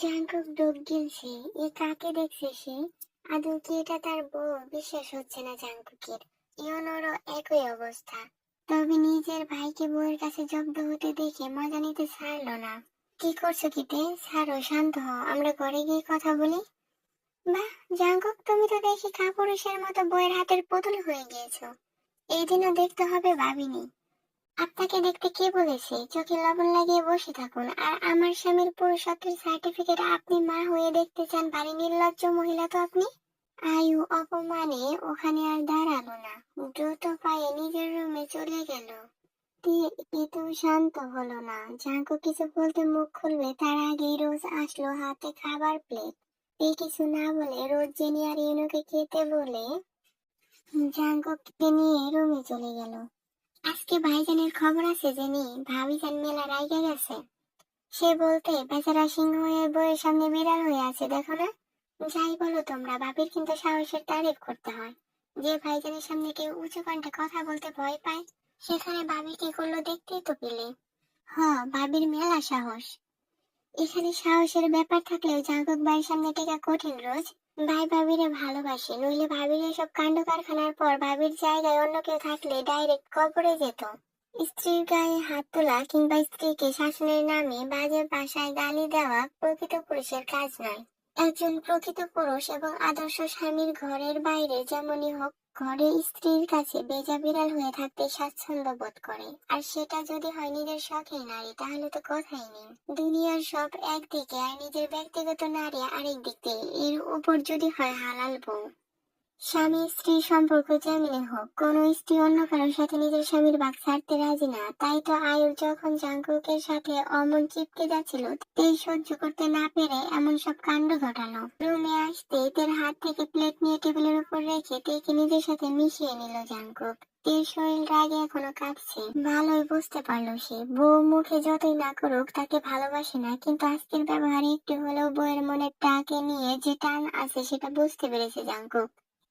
Jungkook ডুব গিলছে। এ কাকে দেখছে সে? আদৌ কি এটা তার বউ? বিশ্বাস হচ্ছে না জাঙ্কুকের। ইওনোরও একই অবস্থা। তবে নিজের ভাইকে বউয়ের কাছে জব্দ হতে দেখে মজা নিতে ছাড়লো না। কি করছো কিতে? ছাড়ো, শান্ত হও, আমরা ঘরে গিয়ে কথা বলি। বাহ জাঙ্কুক, তুমি তো দেখি কাপুরুষের মতো বউয়ের হাতের পুতুল হয়ে গিয়েছো। এই দিনও দেখতে হবে ভাবিনি। আপনাকে দেখতে কে বলেছে? চোখে লবণ লাগিয়ে বসে থাকুন, আর আমার স্বামীর পুরুষত্বের সার্টিফিকেট আপনি মা হয়ে দেখতে চান? ভারী নির্লজ্জ মহিলা তো আপনি। আয়ু অপমানে ওখানে আর দাঁড়ালো না, দ্রুত পায়ে নিজের রুমে চলে গেল। ইতু শান্ত হলো না। জাঙ্কু কিছু বলতে মুখ খুলবে তার আগেই রোজ আসলো হাতে খাবার প্লেট। কিছু না বলে রোজ জেনি আর ইনুকে খেতে বলে জাঙ্কুকে নিয়ে রুমে চলে গেল। আজকে ভাইজানের খবর আছে জেনি, ভাবিজান মেলা রাইগা গেছে। সে বলতে বেচারা সিংহ হয়ে বইয়ের সামনে বিড়াল হয়ে আছে, দেখো না। যাই বলো তোমরা, বাবির কিন্তু সাহসের তারিফ করতে হয়। যে ভাইজানের সামনে কেউ উঁচু কণ্ঠে কথা বলতে ভয় পায়, সেখানে ভাবি কি করলো দেখতেই তো পেলে। ভাবির মেলা সাহস। এখানে সাহসের ব্যাপার থাকলেও জাঙ্কুক ভাইয়ের সামনে টেকা কঠিন রোজ। ভাই ভাবিরে ভালোবাসে, নইলে ভাবির এসব কাণ্ড কারখানার পর ভাবির জায়গায় অন্য কেউ থাকলে ডাইরেক্ট কবরে যেত। স্ত্রীর গায়ে হাত তোলা কিংবা স্ত্রীকে শাসনের নামে বাজে ভাষায় গালি দেওয়া প্রকৃত পুরুষের কাজ নয়। একজন প্রকৃত পুরুষ এবং আদর্শ স্বামীর ঘরের বাইরে যেমনই হোক, ঘরে স্ত্রীর কাছে বেজা বিড়াল হয়ে থাকতে স্বাচ্ছন্দ্য বোধ করে। আর সেটা যদি হয় নিজের শখের নারী, তাহলে তো কথাই নেই। দুনিয়ার সব একদিকে আর নিজের ব্যক্তিগত নারী আরেক দিকে, এর উপর যদি হয় হালাল বউ। স্বামী স্ত্রীর সম্পর্ক যেমনি হোক, কোনো স্ত্রী অন্য কারোর সাথে নিজের স্বামীর ভাগ ছাড়তে রাজি না। তাই তো আয়ুর যখন জাঙ্কুকের সাথে অমন চিপকে যাচ্ছিল, তেই সহ্য করতে না পেরে এমন সব কাণ্ড ঘটালো। রুমে আসতে তের হাত থেকে প্লেট নিয়ে টেবিলের উপর রেখে তেকে নিজের সাথে মিশিয়ে নিল জাঙ্কুক। তের শরীর রাগে এখনো কাঁপছে। ভালোই বুঝতে পারলো সে, বউ মুখে যতই না করুক তাকে ভালোবাসে না, কিন্তু আজকের ব্যবহারে একটু হলেও বউয়ের মনের টাকে নিয়ে যে টান আছে সেটা বুঝতে পেরেছে জাঙ্কুক।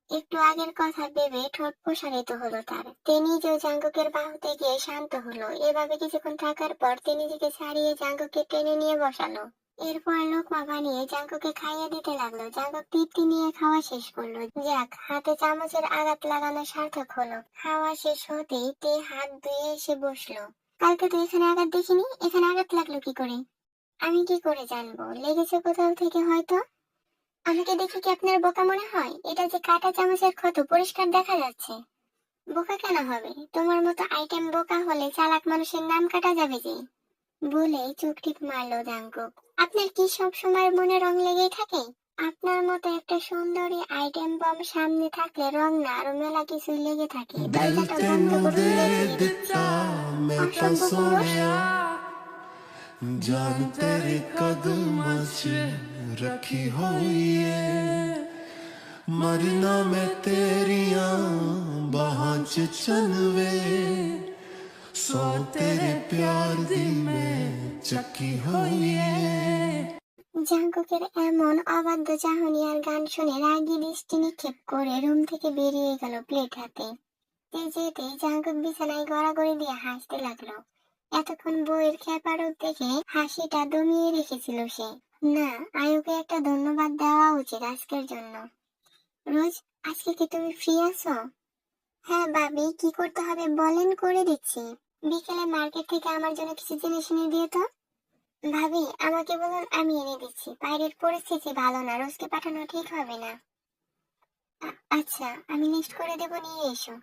একটু আগের কথা ভেবে ঠোঁট প্রসারিত হলো তার। তে নিজেও জাঙ্কুকের বাহুতে গিয়ে শান্ত হলো। এভাবে কিছুক্ষণ থাকার পর তে নিজেকে ছাড়িয়ে জাঙ্কুককে টেনে নিয়ে বসালো। এরপর লোকমা বানিয়ে জাঙ্কুককে খাইয়ে দিতে লাগলো। জাঙ্কুক তৃপ্তি নিয়ে খাওয়া শেষ করলো। যাক, হাতে চামচের আঘাত লাগানো সার্থক হলো। খাওয়া শেষ হতেই তে হাত ধুয়ে এসে বসলো। কালকে তো এখানে আঘাত দেখিনি, এখানে আঘাত লাগলো কি করে? আমি কি করে জানবো? লেগেছে কোথাও থেকে হয়তো। আমাকে দেখে কি আপনার বোকা মনে হয়? এটা যে কাঁটা চামচের ক্ষত, পরিষ্কার দেখা যাচ্ছে। বোকা কেন হবে? তোমার মতো আইটেম বোকা হলে চালাক মানুষের নাম কাটা যাবে যে। বলে চোখ টিপ মারলো জাঙ্কুক। আপনার কি সব সময় মনে রং লেগেই থাকে? আপনার মতো একটা সুন্দরী আইটেম বম সামনে থাকলে রং না আরো মেলা কিছুই লেগে থাকে। বাচ্চাটা বন্ধ করুন দেখি। অসভ্য পুরুষ। जान तेरे कदम रखी हुई है, मरना मैं तेरिया बाहां च चलवे, सो तेरे प्यार दी मैं चकी हुई है। জাঙ্কুকের এমন অবাধ্য চাহনি আর গান শুনে রাগী দৃষ্টি নিক্ষেপ করে রুম থেকে বেরিয়ে গেল প্লেট হাতে। যেতেই জাঙ্কুক বিছানায় গড়াগড়ি দিয়ে হাসতে লাগলো। এতক্ষণ বইয়ের খেপারক দেখে হাসিটা দমিয়ে রেখেছিল সে। না, আয়ুকে একটা ধন্যবাদ দেওয়া উচিত আজকের জন্য। রোজ, আজকে কি তুমি ফ্রি আছো? হ্যাঁ ভাবি, কি করতে হবে বলেন, করে দিচ্ছি। বিকেলে মার্কেট থেকে আমার জন্য কিছু জিনিস এনে দিও তো। ভাবি, আমাকে বলুন, আমি এনে দিচ্ছি। বাইরের পরিস্থিতি ভালো না, রোজকে পাঠানো ঠিক হবে না। আচ্ছা, আমি লিস্ট করে দেবো, নিয়ে এসো।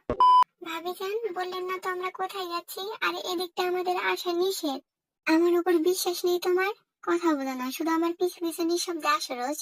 ভাবি যান, বললেন না তো আমরা কোথায় যাচ্ছি? আর এদিকটা আমাদের আসা নিষেধ। আমার উপর বিশ্বাস নেই তোমার? কথা বলো না, শুধু আমার পিছু পিছু নিঃশব্দে আসো রোজ।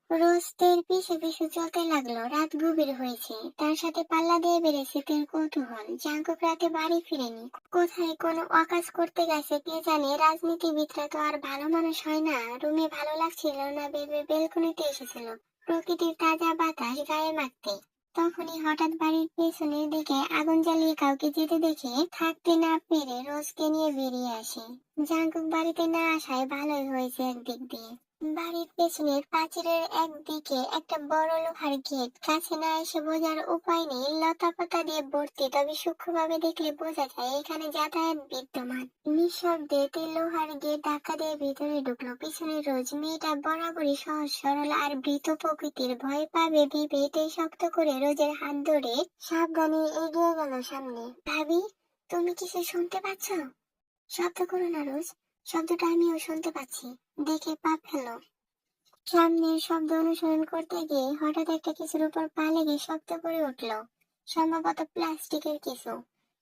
রোজ তের পিছু পিছু চলতে লাগলো। রাত গভীর হয়েছে, তার সাথে পাল্লা দিয়ে বেড়েছে তের কৌতূহল। জাঙ্কুক রাতে বাড়ি ফিরেনি, কোথায় কোনো অকাজ করতে গেছে কে জানে। রাজনীতিবিদরা তো আর ভালো মানুষ হয় না। রুমে ভালো লাগছিল না ভেবে বেলকনিতে এসেছিল প্রকৃতির তাজা বাতাস গায়ে মাখতে। তখনই হঠাৎ বাড়ির পেছনের দিকে আগুন জ্বালিয়ে কাউকে যেতে দেখে থাকতে না পেরে রোজকে নিয়ে বেরিয়ে আসে। জাঙ্কুক বাড়িতে না আসায় ভালোই হয়েছে একদিক দিয়ে। বাড়ির পেছনের প্রাচীরের একদিকে একটা বড় লোহার গেট, কাছে না এসে বোঝার উপায় নেই, লতা পাতা দিয়ে ভর্তি, তবে সূক্ষ্মভাবে দেখলে বোঝা যায় এখানে যাতায়াত বিদ্যমান। নিঃশব্দে তে লোহার গেট ধাক্কা দিয়ে ভিতরে ঢুকলো। পিছনে রোজ, মেয়েটা বরাবরই সহজ সরল আর ভীত প্রকৃতির, ভয় পাবে ভেবে তে শক্ত করে রোজের হাত ধরে সাবধানে এগিয়ে গেল সামনে। ভাবি, তুমি কিছু শুনতে পাচ্ছ? শব্দ করো না রোজ, শব্দটা আমিও শুনতে পাচ্ছি। দেখে পা ফেলো। সামনের শব্দ অনুসরণ করতে গিয়ে হঠাৎ একটা কিছুর উপর পা লেগে শব্দ করে উঠলো, সম্ভবত প্লাস্টিকের কিছু।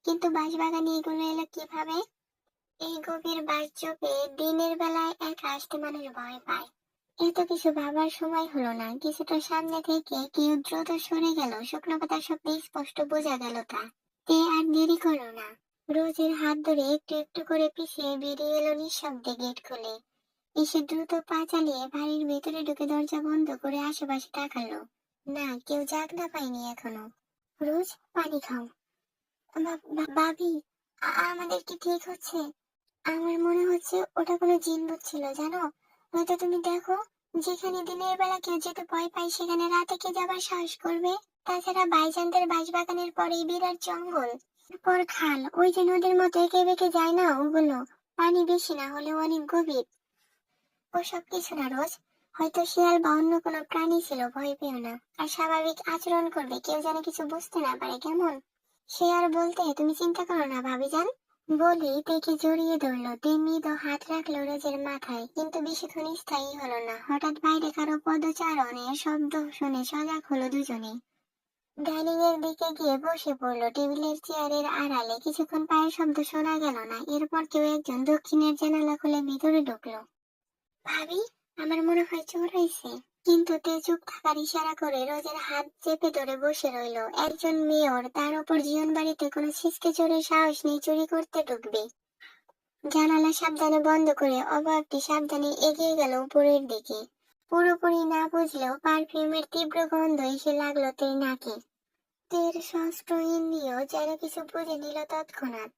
কিন্তু বাঁশবাগানে এগুলো এলো কিভাবে? এই গভীর বাসযোগে দিনের বেলায় একা আসতে মানুষ ভয় পায়। এত কিছু ভাবার সময় হলো না। কিছুটা সামনে থেকে কেউ দ্রুত সরে গেল, শুকনো পাতার শব্দে স্পষ্ট বোঝা গেল তা। তে আর দেরি করো না। রোজের হাত ধরে একটু একটু করে পিছিয়ে বেরিয়ে এলো নিঃশব্দে গেট খুলে। এসে দ্রুত পা চালিয়ে বাড়ির ভেতরে ঢুকে দরজা বন্ধ করে আশেপাশে তাকালো। না, কেউ জাগনা পায়নি এখনো। রোজ, পানি খাও। ভাবি, আমাদের কি ঠিক হচ্ছে? আমার মনে হচ্ছে ওটা কোনো জিনভূত ছিল, জানো? হয়তো তুমি দেখো, যেখানে দিনের বেলা কেউ যেতে ভয় পায় সেখানে রাতে কে যাবার সাহস করবে? তাছাড়া ভাইজানদের বাঁশবাগানের পরেই বিরাট জঙ্গল, পর খাল, ওই যে নদীর মতো এঁকে বেঁকে যায় না ওগুলো। পানি বেশি না হলেও অনেক গভীর। ওসব কিছু না রোজ, হয়তো শিয়াল বা অন্য কোনো প্রাণী ছিল, ভয় পেও না। আর স্বাভাবিক আচরণ করবে, কেউ যেন কিছু বুঝতে না পারে, কেমন? সে আর বলতে, তুমি চিন্তা করো না ভাবিজান। বলি তেকে জড়িয়ে ধরলো, তে মৃদু হাত রাখলো রোজের মাথায়। কিন্তু বেশিক্ষণ স্থায়ী হলো না। হঠাৎ বাইরে কারো পদচারণের শব্দ শুনে সজাগ হলো দুজনে। ডাইনিং এর দিকে গিয়ে বসে পড়লো টেবিলের চেয়ারের আড়ালে। কিছুক্ষণ পায়ের শব্দ শোনা গেল না। এরপর কেউ একজন দক্ষিণের জানালা খুলে ভিতরে ঢুকলো। ভাবি, আমার মনে হয় চোর হয়েছে। কিন্তু তে চুপ থাকার ইশারা করে রোজের হাত চেপে ধরে বসে রইলো। একজন মেয়র, তার উপর জীবন বাড়িতে কোনো ছিচকে চোরের সাহস নেই চুরি করতে ঢুকবে। জানালা সাবধানে বন্ধ করে অবাকটি সাবধানে এগিয়ে গেল উপরের দিকে। পুরোপুরি না বুঝলেও পারফিউমের তীব্র গন্ধ এসে লাগলো তের নাকে। তের ষষ্ঠ ইন্দ্রিয় যেন কিছু বুঝে নিল তৎক্ষণাৎ।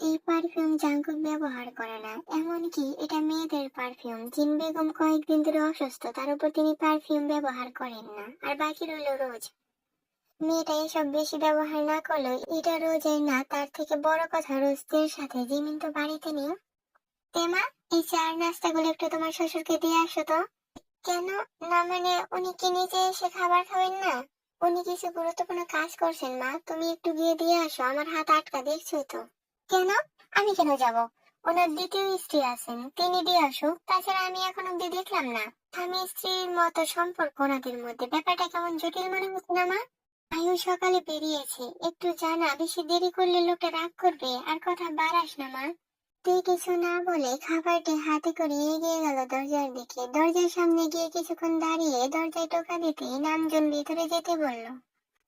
এই পারফিউম জাঙ্কুক ব্যবহার করে না, এমনকি এটা মেয়েদের পারফিউম। জিন বেগম কয়েকদিন ধরে অসুস্থ, তার উপর তিনি পারফিউম ব্যবহার করেন না। আর বাকি রইল রোজ। মেয়েটা এসব বেশি ব্যবহার না করলেও এটা রোজের না। তার থেকে বড় কথা, রোজদের সাথে জিমিন তো বাড়িতে নেই। তেমা, এই চার নাস্তাগুলো একটু তোমার শ্বশুরকে দিয়ে আসো তো। কেন? না মানে, উনি কি নিজে এসে খাবার খাবেন না? উনি কিছু গুরুত্বপূর্ণ কাজ করছেন মা, তুমি একটু গিয়ে দিয়ে আসো, আমার হাত আটকা, দেখছোই তো। কেন? আমি কেন যাব? ওনার দ্বিতীয় স্ত্রী আছেন, তিনি দিয়ে আসুক। তাছাড়া আমি এখন অব্দি দেখলাম না স্বামী স্ত্রীর মতো সম্পর্ক ওনাদের মধ্যে। ব্যাপারটা কেমন জটিল মনে হচ্ছে না মা? আয়ু সকালে বেরিয়েছে, একটু জানা, বেশি দেরি করলে লোকটা রাগ করবে। আর কথা বাড়াস না মা। তুই কিছু না বলে খাবারটি হাতে করে এগিয়ে গেল দরজার দিকে। দরজার সামনে গিয়ে কিছুক্ষণ দাঁড়িয়ে দরজায় টোকা দিতেই নামজন ভিতরে যেতে বলল।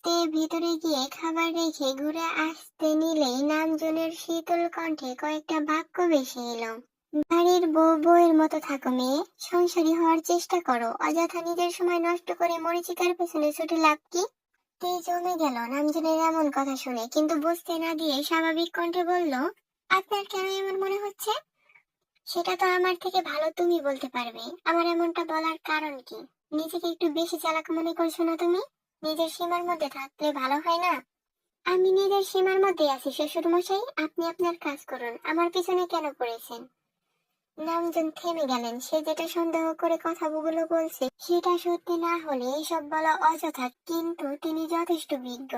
তে ভিতরে গিয়ে খাবার রেখে ঘুরে আসতে নিলেই নামজনের শীতল কণ্ঠে কয়েকটা বাক্য ভেসে এলো। বাড়ির বউ বউয়ের মতো থাকো মেয়ে, সংসারী হওয়ার চেষ্টা করো, অযথা নিজের সময় নষ্ট করে মরীচিকার পেছনে ছুটে লাভ কি? তে জমে গেল নামজনের এমন কথা শুনে, কিন্তু বুঝতে না দিয়ে স্বাভাবিক কণ্ঠে বলল, আপনার কেন এমন মনে হচ্ছে? সেটা তো আমার থেকে ভালো তুমি বলতে পারবে। আমার এমনটা বলার কারণ কি? নিজেকে একটু বেশি চালাক মনে করছো না তুমি? নিজের সীমার মধ্যে থাকলে ভালো হয় না? আমি নিজের সীমার মধ্যে আছি শ্বশুর মশাই, আপনি আপনার কাজ করুন, আমার পিছনে কেন পড়েছেন? নামজন থেমে গেলেন। সে যেটা সন্দেহ করে কথাগুলো বলছে সেটা সত্যি না হলে এসব বলা অযথা, কিন্তু তিনি যথেষ্ট বিজ্ঞ।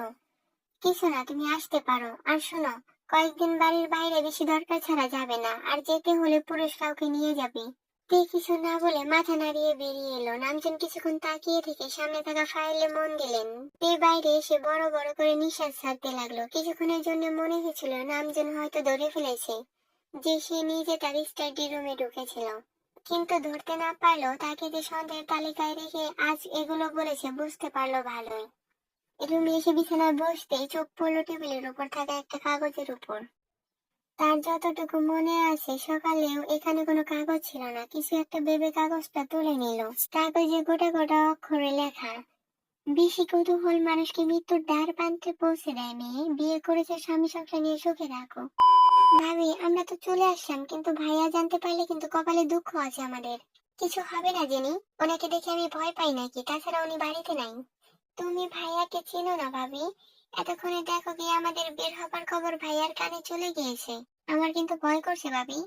কিছু না, তুমি আসতে পারো। আর শোনো, কয়েকদিন বাড়ির বাইরে বেশি দরকার ছাড়া যাবে না, আর যেতে হলে পুরুষ কাউকে নিয়ে যাবে। তে কিছু না বলে মাথা নাড়িয়ে বেরিয়ে এলো। নামজন কিছুক্ষণ তাকিয়ে থেকে সামনে থাকা ফাইলে মন দিলেন। তে বাইরে এসে বড় বড় করে নিঃশ্বাস ছাড়তে লাগলো। কিছুক্ষণের জন্য মনে হয়েছিল নামজন হয়তো ধরে ফেলেছে যে সে নিজে তার স্টাডি রুমে ঢুকেছিল, কিন্তু ধরতে না পারলেও তাকে যে সন্দেহের তালিকায় রেখে আজ এগুলো বলেছে বুঝতে পারলো ভালোই। রুমে এসে বিছানায় বসতেই চোখ পড়লো টেবিলের উপর থাকা একটা কাগজের উপর। তার যতটুকু মনে আছে সকালেও এখানে কোনো কাগজ ছিল না। কিছু একটা ভেবে কাগজটা তুলে নিল। কাগজে গোটা গোটা অক্ষরে লেখা, বেশি কৌতূহল মানুষকে মৃত্যুর দ্বার প্রান্তে পৌঁছে দেয় মেয়ে, বিয়ে করেছে স্বামী সংসার নিয়ে সুখে রাখো। ভাবি আমরা তো চলে আসলাম, কিন্তু ভাইয়া জানতে পারলে কিন্তু কপালে দুঃখ আছে আমাদের। কিছু হবে না জেনি, ওনাকে দেখে আমি ভয় পাই নাকি? তাছাড়া উনি বাড়িতে নাই। তুমি ভাইয়াকে চিনো না ভাবি? এতক্ষণে দেখো কি আমাদের বের হবার খবর ভাইয়ার কানে চলে গিয়েছে। আমার কিন্তু ভয় করছে ভাবি।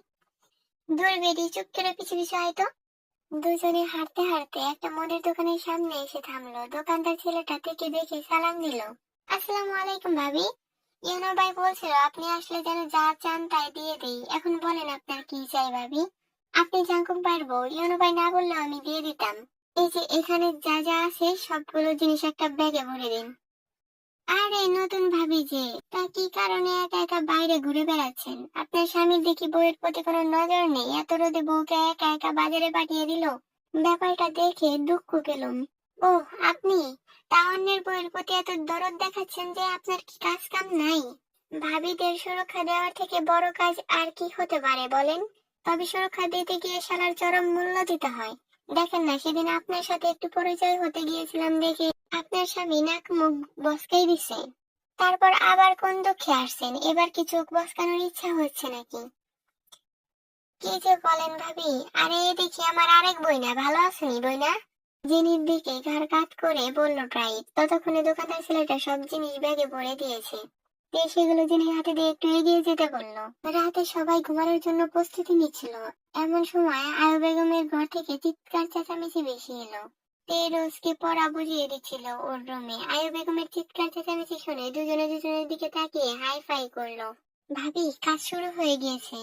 দূর বেরি, চুপ করে পিছু পিছু আয় তো। দুজনে হাঁটতে হাঁটতে একটা মুদির দোকানের সামনে এসে থামলো। দোকানদার ছেলেটা থেকে দেখে সালাম দিল। আসসালামু আলাইকুম ভাবি। ইউনো ভাই বলছিল আপনি আসলে যেন যা চান তাই দিয়ে দেই। এখন বলেন আপনার কি চাই ভাবি? আপনি জানকুম পারবো, ইউনো ভাই না বললেও আমি দিয়ে দিতাম। এই যে এখানে যা যা আছে সবগুলো জিনিস একটা ব্যাগে ভরে দিন। আরে নতুন ভাবি যে, তা কি কারণে একা একা বাইরে ঘুরে বেড়াচ্ছেন? আপনার স্বামীর দেখি বউয়ের প্রতি কোনো নজর নেই, এত রোদে বউকে একা একা বাজারে পাঠিয়ে দিল। ব্যাপারটা দেখে দুঃখ পেলাম। ও আপনি, তা অন্যের বউয়ের প্রতি এত দরদ দেখাচ্ছেন যে আপনার কি কাজ কাম নাই? ভাবিদের সুরক্ষা দেওয়ার থেকে বড় কাজ আর কি হতে পারে বলেন? তবে সুরক্ষা দিতে গিয়ে শালার চরম মূল্য দিতে হয়। দেখেন না, সেদিন আপনার সাথে একটু পরিচয় হতে গিয়েছিলাম দেখে আপনার স্বামী নাক মুখ বসকাই দিছে। তারপর আবার কোন দুঃখে আসছেন? এবার কি চোখ বসকানোর ইচ্ছা হচ্ছে নাকি? কি যে বলেন ভাবি। আরে এ দেখি আমার আরেক বইনা, ভালো আছেনি বইনা? জেনির দিকে ঘাড় কাত করে বলল প্রায়। ততক্ষণে দোকানদার ছেলেটা সব জিনিস ব্যাগে ভরে দিয়েছে। দিয়ে সেগুলো জেনির হাতে দিয়ে একটু এগিয়ে যেতে বললো। রাতে সবাই ঘুমানোর জন্য প্রস্তুতি নিচ্ছিল। এমন সময় আয়ু বেগমের ঘর থেকে চিৎকার চেঁচামেচি বেশি এলো। তে রোজকে পড়া বুঝিয়ে দিচ্ছিল ওর রুমে। আয়ু বেগমের চিৎকার চেঁচামেচি শুনে দুজনে দুজনের দিকে তাকিয়ে হাই ফাই করলো। ভাবি কাজ শুরু হয়ে গিয়েছে।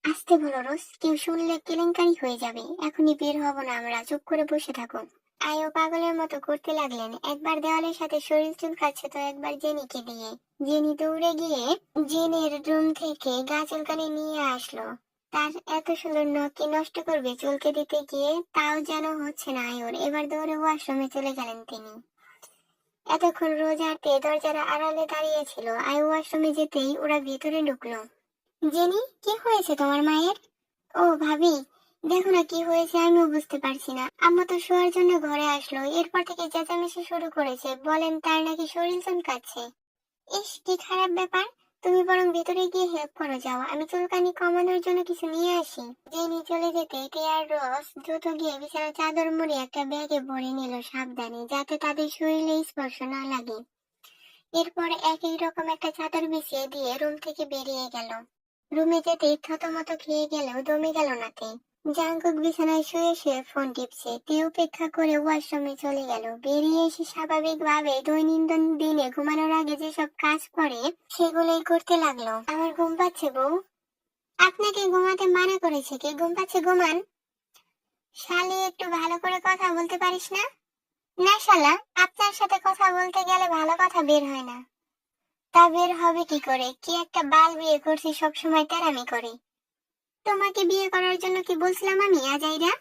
আসতে বলো রোজ, কেউ শুনলে কেলেঙ্কারি হয়ে যাবে। এখনই বের হব না আমরা, চুপ করে বসে থাকো। আয়ু পাগলের মতো করতে লাগলেন। একবার দেওয়ালের সাথে শরীর চুলকাচ্ছে তো একবার জেনিকে দিয়ে। জেনি দৌড়ে গিয়ে জেনের রুম থেকে গা চুলকানি নিয়ে আসলো। তার এত সুন্দর নখকে নষ্ট করবে চুলকে দিতে গিয়ে, তাও যেন হচ্ছে না আয়ুর। এবার দৌড়ে ওয়াশরুমে চলে গেলেন তিনি। এতক্ষণ রোজ হাঁটতে দরজার আড়ালে দাঁড়িয়েছিল। আয়ু ওয়াশরুমে যেতেই ওরা ভেতরে ঢুকলো। জেনি, কি হয়েছে তোমার মায়ের? ও ভাবি, দেখো না কি হয়েছে, আমিও বুঝতে পারছি না। আম্মা তো শোয়ার জন্য ঘরে আসলো, এরপর থেকে চেঁচামেচি শুরু করেছে। বলেন তার নাকি শরীর চুলকাচ্ছে। ইস, কি খারাপ ব্যাপার। তুমি বরং ভেতরে গিয়ে হেল্প করো, যাও, আমি চুলকানি কমানোর জন্য কিছু নিয়ে আসি। জেনি চলে যেতে টিয়ার রস দ্রুত গিয়ে বিছানা চাদর মুড়ে একটা ব্যাগে ভরে নিল সাবধানে, যাতে তাদের শরীরে স্পর্শ না লাগে। এরপর একই রকম একটা চাদর বিছিয়ে দিয়ে রুম থেকে বেরিয়ে গেল। রুমে যেতে থতমত খেয়ে গেলেও দমে গেল না তে। জাঙ্কুক বিছানায় শুয়ে শুয়ে ফোন টিপছে। তে উপেক্ষা করে ওয়াশরুমে চলে গেল। বেরিয়ে এসে স্বাভাবিক ভাবে দৈনন্দিন দিনে ঘুমানোর আগে যেসব কাজ করে সেগুলোই করতে লাগলো। আমার ঘুম পাচ্ছে বউ। আপনাকে ঘুমাতে মানা করেছে কে? ঘুম পাচ্ছে ঘুমান। শালি, একটু ভালো করে কথা বলতে পারিস না? না শালা, আপনার সাথে কথা বলতে গেলে ভালো কথা বের হয় না। তা বের হবে কি করে? কি একটা বাল বিয়ে করছি, সবসময় তেরামি করে। তোমাকে বিয়ে করার জন্য কি বলছিলাম আমি আজাইরা?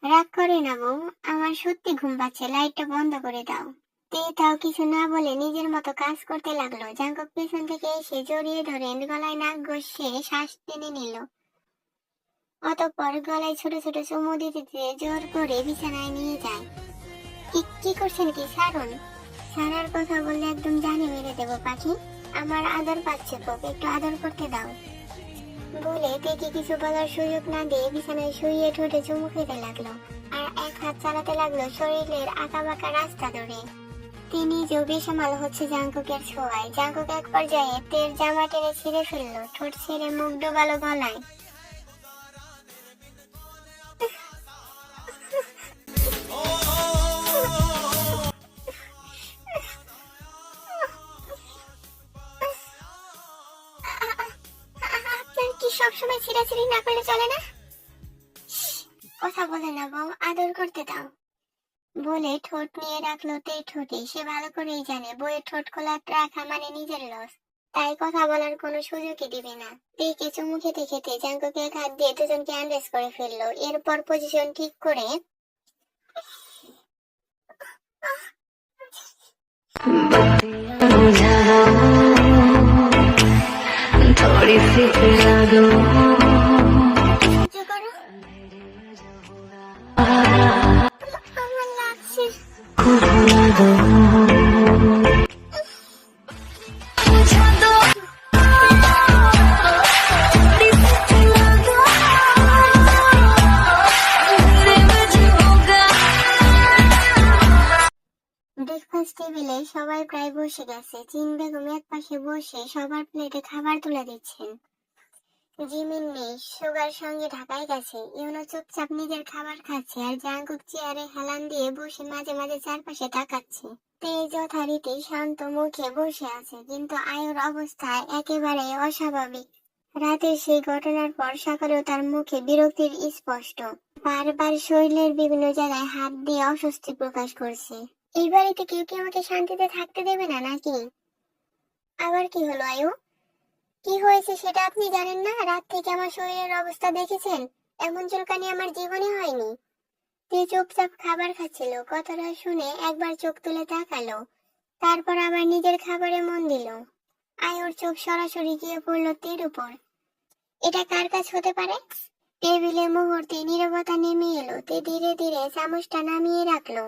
রাগ করে না বউ, আমার সত্যি ঘুম পাচ্ছে, লাইটটা বন্ধ করে দাও। তে তাও কিছু না বলে নিজের মতো কাজ করতে লাগলো। জাঙ্কুক পেছন থেকে এসে জড়িয়ে ধরে গলায় নাক ঘষে শ্বাস টেনে নিল। অতঃপর গলায় ছোট ছোট চুমু দিতে দিতে জোর করে বিছানায় নিয়ে যায়। কি করছেন কি? ছাড়ুন। ছাড়ার কথা বললে একদম জানে মেরে দেবো পাখি। আমার আদর পাচ্ছে খুব, একটু আদর করতে দাও। বলে তেকে কিছু বলার সুযোগ না দিয়ে বিছানায় শুয়ে ঠোঁটে চুমু খেতে লাগলো। আর এক হাত চালাতে লাগলো শরীরের আঁকা বাঁকা রাস্তা ধরে। তিনি নিজেও বেসামাল হচ্ছে জাঙ্কুকের ছোঁয়ায়। জাঙ্কুক এক পর্যায়ে তের জামা টেনে ছিঁড়ে ফেললো, ঠোঁট ছেড়ে মুখ ডোবালো গলায়। সবসময় ছিঁড়াছিড়ি না করলে চলে না? কথা বলে না বউ, আদর করতে দাও। বলে ঠোঁট নিয়ে রাখলো তের ঠোঁটে। সে ভালো করেই জানে বইয়ের ঠোঁট খোলা রাখা মানে নিজের লস, তাই কথা বলার কোনো সুযোগই দিবে না। তেকে চুমু খেতে খেতে জাঙ্কুকে এক হাত দিয়ে দুজনকে আন্ডাজ করে ফেললো। এরপর পজিশন ঠিক করে थोड़ी सी पिला दो, আমার লাগছে। भुला दो টেবিলে সবাই প্রায় বসে গেছে। জিন বেগম এক পাশে বসে সবার প্লেটে খাবার তুলে দিচ্ছেন। জিমিন নেই, সুগার সঙ্গে ঢাকায় গেছে। ইউনো চুপচাপ নিজের খাবার খাচ্ছে আর জাঙ্কুক চেয়ারে হেলান দিয়ে বসে মাঝে মাঝে চারপাশে তাকাচ্ছে। তে যথারীতি শান্ত মুখে বসে আছে, কিন্তু আয়ুর অবস্থা একেবারে অস্বাভাবিক। রাতের সেই ঘটনার পর সকালেও তার মুখে বিরক্তির স্পষ্ট। বারবার শরীরের বিভিন্ন জায়গায় হাত দিয়ে অস্বস্তি প্রকাশ করছে। এই বাড়িতে কেউ কি আমাকে শান্তিতে থাকতে দেবে না নাকি? আবার কি হলো আয়ু? কি হয়েছে সেটা আপনি জানেন না? রাত থেকে আমার শরীরের অবস্থা দেখেছেন? এমন চুলকানি আমার জীবনে হয়নি। তে চুপচাপ খাবার খাচ্ছিল। কথাটা শুনে একবার চোখ তুলে তাকালো, তারপর আবার নিজের খাবারে মন দিল। আয়ুর চোখ সরাসরি গিয়ে পড়ল তের উপর। এটা কার কাজ হতে পারে? টেবিলে মুহূর্তে নীরবতা নেমে এলো। তে ধীরে ধীরে চামচটা নামিয়ে রাখলো।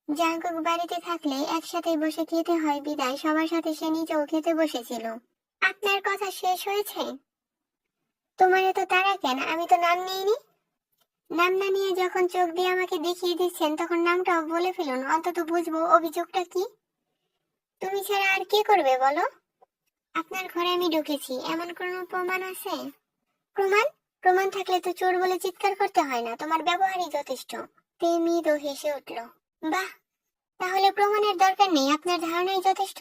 জাঙ্কুক বাড়িতে থাকলে একসাথে বসে খেতে হয় বিদায় সবার সাথে সে নিজেও খেতে বসেছিল। আপনার কথা শেষ হয়েছে? তোমার এত তাড়া কেন? আমি তো নাম নিইনি। নাম না নিয়ে যখন চোখ দিয়ে আমাকে দেখিয়ে দিচ্ছেন তখন নামটাও বলে ফেলুন, অন্তত বুঝবো অভিযোগটা কি। তুমি ছাড়া আর কে করবে বলো? আপনার ঘরে আমি ঢুকেছি, এমন কোনো প্রমাণ আছে? প্রমাণ? প্রমাণ থাকলে তো চোর বলে চিৎকার করতে হয় না, তোমার ব্যবহারই যথেষ্ট। তে মৃদু হেসে উঠল। বাহ, তাহলে প্রমাণের দরকার নেই, আপনার ধারণাই যথেষ্ট।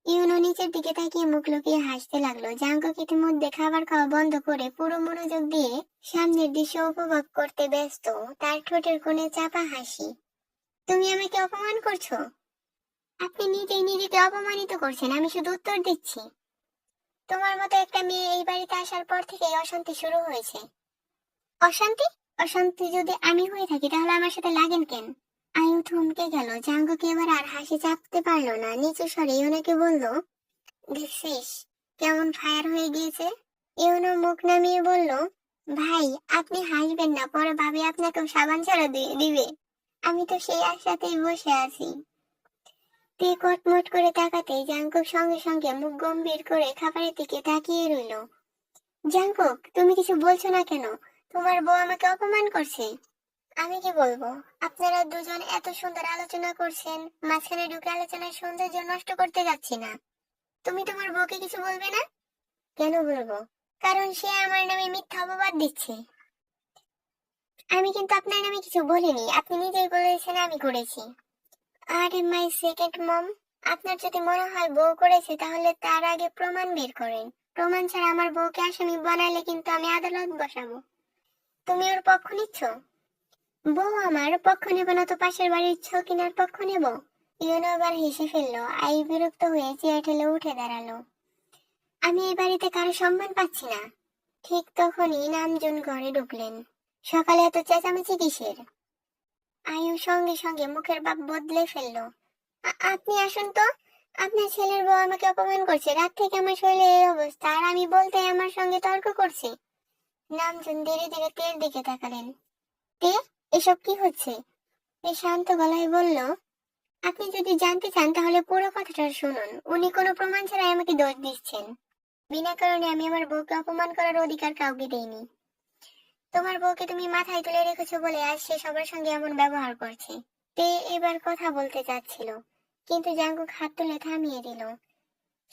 ইউনো নিচের দিকে তাকিয়ে মুখ লুকিয়ে হাসতে লাগলো। জাঙ্কুক ইতিমধ্যে খাবার খাওয়া বন্ধ করে পুরো মনোযোগ দিয়ে সামনের দৃশ্য উপভোগ করতে ব্যস্ত। তার ঠোঁটের কোণে চাপা হাসি। তুমি আমাকে অপমান করছো? আপনি নিজেই নিজেকে অপমানিত করছেন, আমি শুধু উত্তর দিচ্ছি। তোমার মতো একটা মেয়ে এই বাড়িতে আসার পর থেকেই অশান্তি শুরু হয়েছে। অশান্তি? অশান্তি যদি আমি হয়ে থাকি তাহলে আমার সাথে লাগেন কেন? আয়ু থমকে গেল। জাঙ্কুক এবার আর হাসি চাপতে পারলো না। নিচু স্বরে ইউনোকে বলল, দেখছিস কেমন ফায়ার হয়ে গিয়েছে? ইউনো মুখ নামিয়ে বলল, ভাই আপনি হাসবেন না, পরে ভাবি আপনাকেও সাবান ছাড়া দিয়ে দিবে। আমি তো সেই আশাতেই বসে আছি। তে কটমট করে তাকাতেই জাঙ্কুক সঙ্গে সঙ্গে মুখ গম্ভীর করে খাবারের দিকে তাকিয়ে রইল। জাঙ্কুক, তুমি কিছু বলছো না কেন? তোমার বউ আমাকে অপমান করছে। আমি কি বলবো? আপনারা দুজন এত সুন্দর আলোচনা করছেন, মাঝখানে ঢুকে আলোচনার সৌন্দর্য নষ্ট করতে যাচ্ছি না। তুমি তোমার বউকে কিছু বলবে না? কেন বলবো? কারণ সে আমার নামে মিথ্যা অপবাদ দিচ্ছে। আমি কিন্তু আপনার নামে কিছু বলিনি, আপনি নিজেই বলেছেন আমি করেছি। আরে মাই সেকেন্ড মম, আপনার যদি মনে হয় বউ করেছে তাহলে তার আগে প্রমাণ বের করেন। প্রমাণ ছাড়া আমার বউকে আসামি বানালে কিন্তু আমি আদালত বসাবো। তুমি ওর পক্ষ নিচ্ছ? বউ আমার পক্ষ নেব না তো পাশের বাড়ির ছকিনার পক্ষ নেব? ইউনো আবার হেসে ফেললো। আই বিরক্ত হয়ে চেয়ার ঠেলে উঠে দাঁড়ালো। আমি এই বাড়িতে কারো সম্মান পাচ্ছি না। ঠিক তখনই নামজন ঘরে ঢুকলেন। সকালে এত চেঁচামেচি কিসের? আয়ু সঙ্গে সঙ্গে মুখের ভাব বদলে ফেললো। আপনি আসুন তো। আপনার ছেলের বউ আমাকে অপমান করছে, রাত থেকে আমার শরীরে এই অবস্থা, আর আমি বলতে আমার সঙ্গে তর্ক করছে। নামজন ধীরে ধীরে তের দিকে তাকালেন। তে, এসব কি হচ্ছে? তে শান্ত গলায় বলল, আপনি যদি জানতে চান তাহলে পুরো কথাটা শুনুন। উনি কোনো প্রমাণ ছাড়াই আমাকে দোষ দিচ্ছেন। বিনা কারণে আমি আমার বউকে অপমান করার অধিকার কাউকে দেইনি। তোমার বউকে তুমি মাথায় তুলে রেখেছো বলে আজ সে সবার সঙ্গে এমন ব্যবহার করছে। তে এবার কথা বলতে চাচ্ছিল, কিন্তু জাঙ্কুক হাত তুলে থামিয়ে দিল।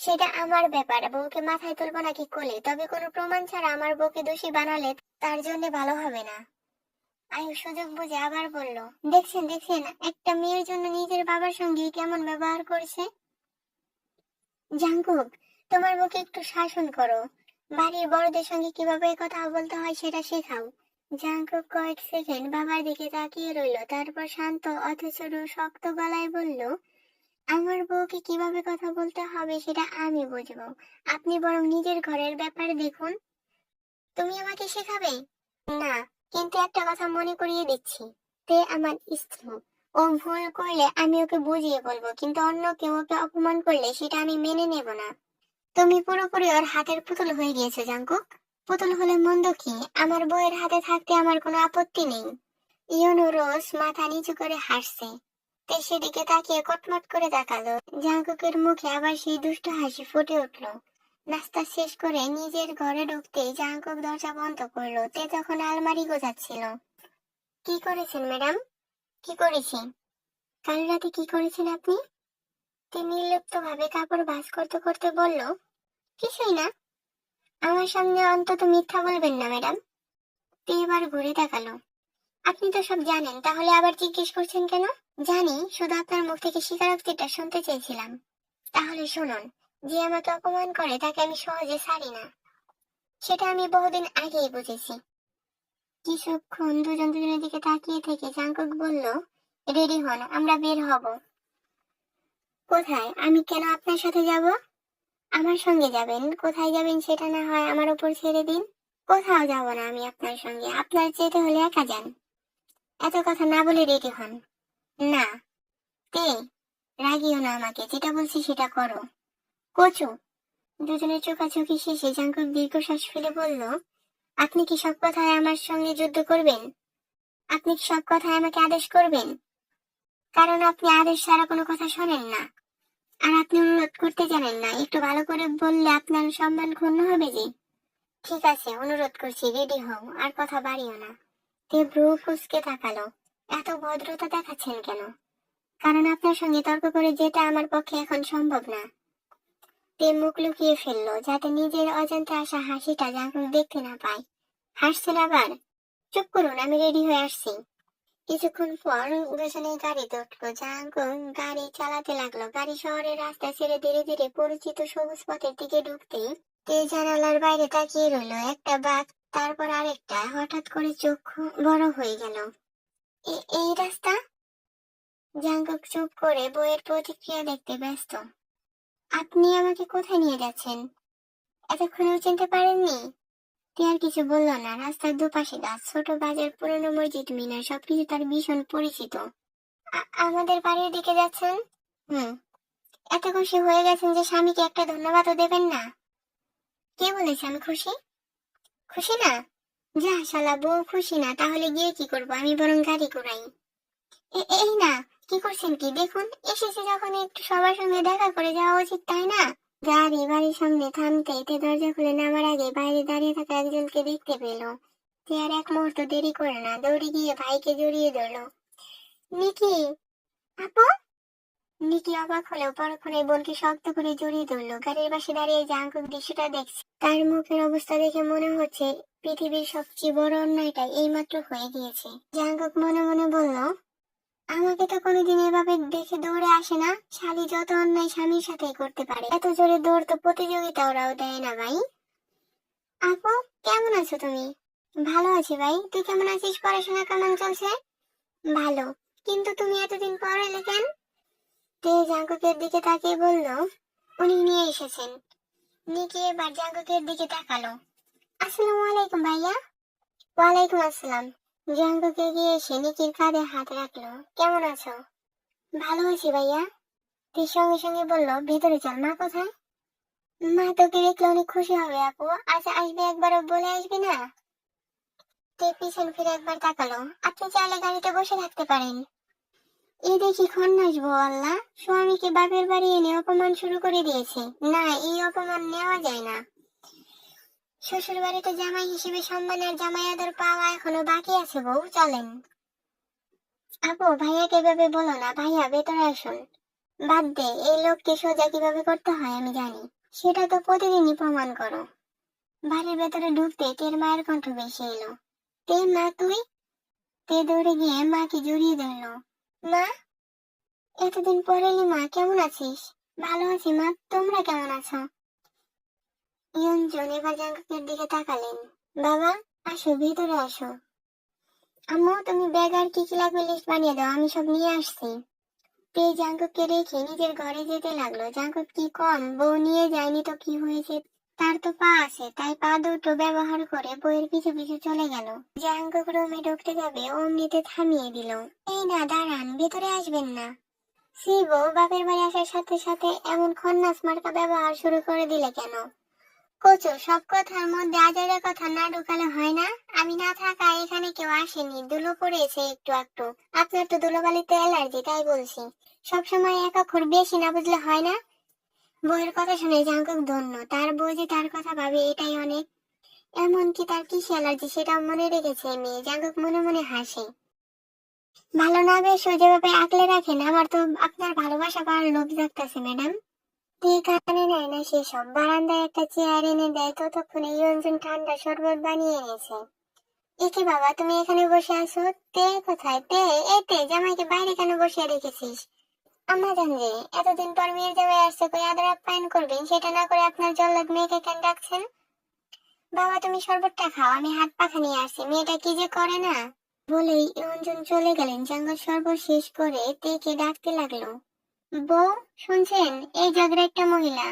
সেটা আমার ব্যাপার, বউকে মাথায় তুলবো নাকি কোলে, তবে কোনো প্রমাণ ছাড়া আমার বউকে দোষী বানালে তার জন্য ভালো হবে না। আয়ু সুযোগ বুঝে আবার বলল, দেখছেন দেখছেন, একটা মেয়ের জন্য নিজের বাবার সঙ্গে কেমন ব্যবহার করছে। জাঙ্কুক, তোমার বউকে একটু শাসন করো। বাড়ির বড়দের সঙ্গে কিভাবে কথা বলতে হয় সেটা শেখাও। জাঙ্কুক কয়েক সেকেন্ড বাবার দিকে তাকিয়ে রইল, তারপর শান্ত অথচ শক্ত গলায় বলল, আমার বউকে কিভাবে কথা বলতে হবে সেটা আমি বুঝবো। আপনি বরং নিজের ঘরের ব্যাপার দেখুন। তুমি আমাকে শেখাবে? না, কিন্তু একটা কথা মনে করিয়ে দিচ্ছি, তে আমার স্ত্রী। ও ভুল করলে আমি ওকে বুঝিয়ে বলবো, কিন্তু অন্য কেউ ওকে অপমান করলে সেটা আমি মেনে নেব না। তুমি পুরোপুরি ওর হাতের পুতুল হয়ে গিয়েছে জাঙ্কুক। পুতুল হলে মন্দ কি? আমার বউয়ের হাতে থাকতে আমার কোনো আপত্তি নেই। ইউনো রোজ মাথা নিচু করে হাসছে। তে সেদিকে তাকিয়ে কটমট করে তাকালো। জাঙ্কুকের মুখে আবার সেই দুষ্ট হাসি ফুটে উঠল। নাস্তা শেষ করে নিজের ঘরে ঢুকতেই জাঙ্কুক দরজা বন্ধ করলো। তে তখন আলমারি গোছাচ্ছিল। কি করেছেন ম্যাডাম? কি করেছি? কাল রাতে কি করেছেন আপনি? তে নির্লিপ্ত ভাবে কাপড় ভাঁজ করতে করতে বলল, কিছুই না। আমার সামনে অন্তত মিথ্যা বলবেন না ম্যাডাম। তে এবার ঘুরে তাকালো। আপনি তো সব জানেন, তাহলে আবার জিজ্ঞেস করছেন কেন? জানি, শুধু আপনার মুখ থেকে স্বীকারোক্তিটা শুনতে চেয়েছিলাম। তাহলে শুনুন, যে আমাকে অপমান করে তাকে আমি সহজে ছাড়ি না, সেটা আমি বহুদিন আগেই বুঝেছি। কিছুক্ষণ দুজন দুজনের দিকে তাকিয়ে থেকে জাঙ্কুক বলল, রেডি হন, আমরা বের হব। কোথায়? আমি কেন আপনার সাথে যাব? আমার সঙ্গে যাবেন, কোথায় যাবেন সেটা না হয় আমার উপর ছেড়ে দিন। কোথাও যাব না আমি আপনার সঙ্গে, আপনার যেতে হলে একা যান। এত কথা না বলে রেডি হন। না। তে, রাগিও না আমাকে, যেটা বলছি সেটা করো। কচু। দুজনের চোখাচোখি শেষে জাঙ্কুক দীর্ঘশ্বাস ফেলে বলল, আপনি কি সব কথায় আমার সঙ্গে যুদ্ধ করবেন? আপনি কি সব কথায় আমাকে আদেশ করবেন? কারণ আপনি আদেশ ছাড়া কোনো কথা শোনেন না, আর আপনি অনুরোধ করতে জানেন না। একটু ভালো করে বললে আপনার সম্মান ক্ষুণ্ণ হবে যে। ঠিক আছে, অনুরোধ করছি, রেডি হও, আর কথা বাড়িও না। তে ভ্রু কুঁচকে তাকালো। এত ভদ্রতা দেখাচ্ছেন কেন? কারণ আপনার সঙ্গে তর্ক করে যেটা আমার পক্ষে এখন সম্ভব না। তে মুখ লুকিয়ে ফেললো, যাতে নিজের অজান্তে আসা হাসিটা জাঙ্কুক দেখতে না পায়। হাসছেন আবার? চুপ করুন, আমি রেডি হয়ে আসছি। কিছুক্ষণ পর দুজনে গাড়িতে উঠলো। জাঙ্কুক গাড়ি চালাতে লাগলো। গাড়ি শহরের রাস্তা ছেড়ে ধীরে ধীরে পরিচিত সবুজ পথের দিকে ঢুকতেই তে জানালার বাইরে তাকিয়ে রইলো। একটা বাঘ, তারপর আরেকটা। হঠাৎ করে চোখ বড় হয়ে গেল। এই রাস্তা? জাঙ্কুক চুপ করে বইয়ের প্রতিক্রিয়া দেখতে ব্যস্ত। আপনি আমাকে কোথায় নিয়ে যাচ্ছেন? এতক্ষণেও চিনতে পারেননি? তে আর কিছু বলল না। রাস্তার দুপাশে গাছ, ছোট বাজার, পুরনো মসজিদ, মিনার, সবকিছু তার ভীষণ পরিচিত। আমাদের বাড়ির দিকে যাচ্ছেন? হুম। এত খুশি হয়ে গেছেন যে স্বামীকে একটা ধন্যবাদও দেবেন না? কে বলেছে আমি খুশি? খুশি না? যা শালা, বউ খুশি না তাহলে গিয়ে কি করবো? আমি বরং গাড়ি ঘোরাই। এই না, কি করছেন কি? দেখুন, এসেছে যখন একটু সবার সঙ্গে দেখা করে যাওয়া উচিত, তাই না? গাড়ি বাড়ির সামনে থামতে তে দরজা খুলে নামার আগে বাইরে দাঁড়িয়ে থাকা একজনকে দেখতে পেল। তে আর এক মুহূর্ত দেরি করে না দৌড়ে গিয়ে ভাইকে জড়িয়ে ধরলো। নিকি, আপু। নিকি অবাক হলেও পরক্ষণে বোনকে শক্ত করে জড়িয়ে ধরলো। গাড়ির পাশে দাঁড়িয়ে জাঙ্কুক দৃশ্যটা দেখছে। তার মুখের অবস্থা দেখে মনে হচ্ছে পৃথিবীর সবচেয়ে বড় অন্যায়টা এইমাত্র হয়ে গিয়েছে। জাঙ্কুক মনে মনে বলল, আমাকে তো কোনোদিন এভাবে দেখে দৌড়ে আসে না। শালি যত অন্যায় স্বামীর সাথেই করতে পারে, এত জোরে দৌড় তো প্রতিযোগিতা ওরাও দেয় না ভাই। আপু, কেমন আছো তুমি? ভালো আছি ভাই, তুই কেমন আছিস? পড়াশোনা কেমন চলছে? ভালো। কিন্তু তুমি এতদিন পর এলে কেন? তে জাঙ্কুকের দিকে তাকিয়ে বলল, উনি নিয়ে এসেছেন। নিকি এবার জাঙ্কুকের দিকে তাকালো। আসসালামু আলাইকুম ভাইয়া। ওয়ালাইকুম আসসালাম। জাঙ্কুক এগিয়ে এসে নিকির কাঁধে হাত রাখলো। কেমন আছো? ভালো আছি ভাইয়া। তে সঙ্গে সঙ্গে বলল, ভেতরে চল। মা কোথায়? মা তোকে দেখলে অনেক খুশি হবে আপু। আচ্ছা, আসবে একবারও বলে আসবি না? তে পিছন ফিরে একবার তাকালো। আপনি চাইলে গাড়িতে বসে থাকতে পারেন। এই দেখি খন্নাস বউ, আল্লাহ, স্বামীকে বাপের বাড়ি এনে অপমান শুরু করে দিয়েছে। না, এই অপমান নেওয়া যায় না। শ্বশুর বাড়িতে জামাই হিসেবে সম্মান আর জামাই আদর পাওয়া এখনো বাকি আছে বউ, চলেন। আপু, ভাইয়াকে এভাবে বলো না। ভাইয়া, ভেতরে আসুন। বাদ দে, এই লোককে সোজা কিভাবে করতে হয় আমি জানি। সেটা তো প্রতিদিনই প্রমাণ করো। বাড়ির ভেতরে ঢুকতে তের মায়ের কণ্ঠ ভেসে এলো। তে, মা তুই? তে দৌড়ে গিয়ে মাকে জড়িয়ে ধরল। মা, এতদিন পরে এলি মা, কেমন আছিস? ভালো আছি মা, তোমরা কেমন আছো? ইয়ঞ্জন এবার জাঙ্কুকের দিকে তাকালেন। বাবা, আসো, ভেতরে আসো। আম্মু, তুমি ব্যাগ আর কি কি লাগবে লিস্ট বানিয়ে দাও, আমি সব নিয়ে আসছি। তে জাঙ্কুককে রেখে নিজের ঘরে যেতে লাগলো। জাঙ্কুক কি কম, বউ নিয়ে যায়নি তো কি হয়েছে? তার তো পা আছে, তাই পা দুটো ব্যবহার করে বউয়ের পিছু পিছু চলে গেল। জাঙ্কুক রুমে ঢুকতে যাবে, অমনিতে থামিয়ে দিল। এই না, দাঁড়ান, ভেতরে আসবেন না। সি বউ, বাপের বাড়ি আসার সাথে সাথে এমন খন্নাস মার্কা ব্যবহার শুরু করে দিলে কেন? কচু, সব কথার মধ্যে আজাইরা কথা না ঢুকালে হয় না? আমি না থাকা এখানে কেউ আসেনি, ধুলো পড়েছে একটু একটু। আপনার তো ধুলোবালিতে অ্যালার্জি, তাই বলছি। সবসময় এক অক্ষর বেশি না বুঝলে হয় না? বউয়ের কথা শুনে জাঙ্কুক ধন্য। তার বউ যে তার কথা ভাবে এটাই অনেক। এমনকি তার কিসে অ্যালার্জি সেটাও মনে রেখেছে মেয়ে। জাঙ্কুক মনে মনে হাসে। ভালো না বেশ যেভাবে আগলে রাখেন, আমার তো আপনার ভালোবাসা পাওয়ার লোভ জাগতেছে ম্যাডাম। তে কানে নেয় না সেসব, বারান্দায় একটা চেয়ার এনে দেয়, ততক্ষণে ইয়ঞ্জন ঠান্ডা শরবত বানিয়ে এনেছে। একে বাবা, তুমি এখানে বসে আছো? তে কোথায়? তে, এতে জামাইকে বাইরে কেন বসিয়ে রেখেছিস? আম্মা জান যে এতদিন পর মেয়ের জামাই আসছে, কই আদর আপ্যায়ন করবেন, সেটা না করে আপনার জল্লাদ মেয়েকে কেন ডাকছেন? বাবা তুমি শরবতটা খাও, আমি হাত পাখা নিয়ে আসছি, মেয়েটা কি যে করে না। বলেই রঞ্জন চলে গেলেন। জাঙ্গল শরবত শেষ করে তেকে ডাকতে লাগলো, বউ শুনছেন, এই জাগরে একটা মহিলা।